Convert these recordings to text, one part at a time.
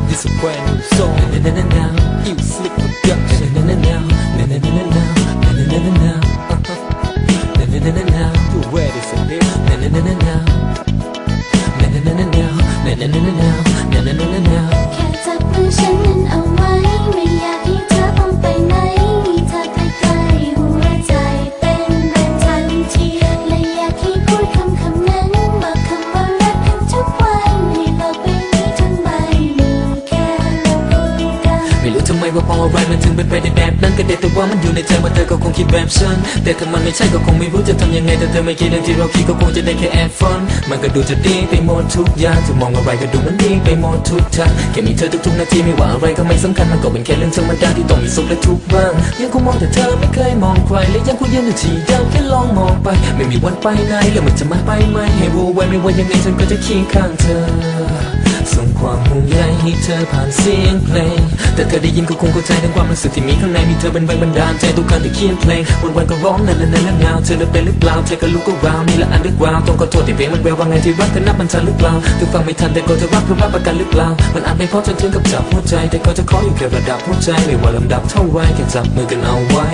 This a brand new song. Now, you slick production. Now, you ready for this? Now. แค่จับมือฉันนั้นเอาไว้ไม่อยากให้เธอต้องไปไหนมีเธอใกล้ๆหัวใจเต้นแรงทันทีและอยากให้พูดคำนั้นบอกคำว่ารักกันทุกวันให้โลกใบนี้ทั้งใบมีแค่เราคู่กันไม่รู้ทำไมว่าเพราะอะไรมันถึงเป็นไปได้แบบนั้นก็ได้แต่ว่ามันอยู่ในใจว่าเธอก็คงคิดแบบฉันแต่ถ้ามันไม่ใช่ก็คงไม่รู้จะทำยังไงแต่เธอไม่คิดเรื่องที่เราคิดก็คงจะได้แค่แอบฝันมันก็ดูจะดีไปหมดทุกอย่างจะมองอะไรก็ดูมันดีไปหมดทุกทางแค่มีเธอทุกๆนาทีไม่ว่าอะไรก็ไม่สำคัญมันก็เป็นแค่เรื่องธรรมดาที่ต้องมีสุขและทุกข์บ้างยังคงมองแต่เธอไม่เคยมองใครและยังคงยืนอยู่ที่เดิมแค่ลองมองไปไม่มีวันไปไหนแล้วมันจะมาไปไหมให้รู้ไว้ไม่ว่ายังไงฉันก็จะเคียงข้างเธอส่งความห่วงใยให้เธอผ่านเสียงเพลงแต่เธอได้ยินก็คงเข้าใจถึงความรู้สึกที่มีข้างในมีเธอเป็นแรงบันดาลใจทุกครั้งที่เขียนเพลงวันๆก็ร้องนั่นเงาเธอเลือกเป็นหรือเปล่าเธอก็รู้ก็ว้าวนี่ละอันดึกว้าวต้องขอโทษที่เพลงมันแววว่าไงที่รักเธอนับมันทันหรือเปล่าถึงฟังไม่ทันแต่ก็จะรักเธอรับประกันหรือเปล่ามันอาจไม่พอจนถึงกับจับหัวใจแต่ก็จะขออยู่แค่ระดับหัวใจไม่ว่าลำดับเท่าไรแค่จับมือกันเอาไว้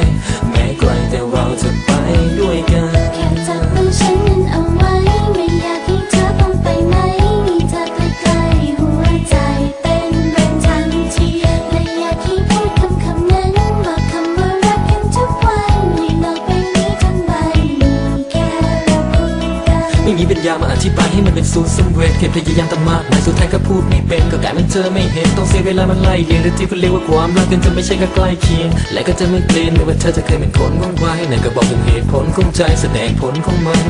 แม้ไกลแต่เราจะไปด้วยกันแค่จับมือฉันนั้นเอาไว้ไม่อยากให้เธอต้องไปไหนมีเธอใกล้ๆหัวใจเต้นแรงทันทีและอยากให้พูดคำนั้นบอกคำว่ารักกันทุกวันให้โลกใบนี้ทั้งใบมีแค่เราคู่กันไม่มีปัญญามาอธิบายให้มันเป็นสูตรสำเร็จแค่พยายามตั้งมากมายสุดท้ายก็พูดไม่เป็นก็กลายเป็นเธอไม่เห็นต้องเสียเวลามันไล่เลียงแต่ที่เขาเรียกว่าความรักกันจะไม่ใช่แค่ใกล้เคียงและก็จะไม่เปลี่ยนไม่ว่าเธอจะเคยเป็นคนว่องไวนั่นก็บอกถึงเหตุผลของใจแสดงผลของมัน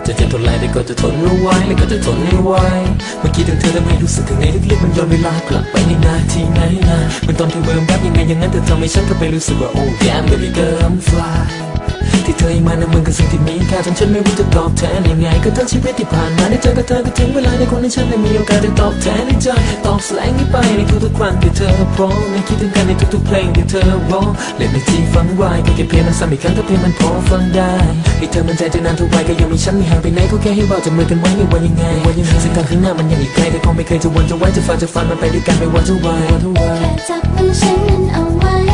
จะทนไรแต่ก็จะทนรู้ไว้และก็จะทนให้ไวเมื่อกี้ถึงเธอทำให้รู้สึกข้างในลึกๆมันย้อนเวลากลับไปในนาทีไหนนะมันตอนที่เวิร์มแรปยังไงอย่างนั้นเธอทำให้ฉันก็ไปรู้สึกว่าโอ้แยม baby girl I'm fly ที่เธอให้มานะมันคือสิ่งที่มีค่าจนฉันไม่รู้จะตอบแทนยังไงก็ทั้งชีวิตที่ผ่านมาได้เจอกับเธอก็ถึงเวลาในคนที่ฉันได้มีโอกาสได้ตอบแทนในใจตอบแสลงนี้ไปในทุกๆวันที่เธอพร้อมในคิดถึงกันในทุกๆเพลงที่เธอร้องเล่นในที่ฟังไว้ก็แค่เพียงมันซ้ำอีกครั้งถ้าเพียงมันพอฟังได้ให้เธอมั่นใจจะนานเท่าไรก็ยังมีฉันไม่ห่างไปไหนก็แค่ให้เราจับมือกันไว้ไม่ว่ายังไงเส้นทางข้างหน้ามันยังอีกไกลแต่คงไม่เคยจะวนจะไว้จะฝันมันไปด้วยกันไม่ว่าจะไหวแค่จับมือฉันนั้นเอาไว้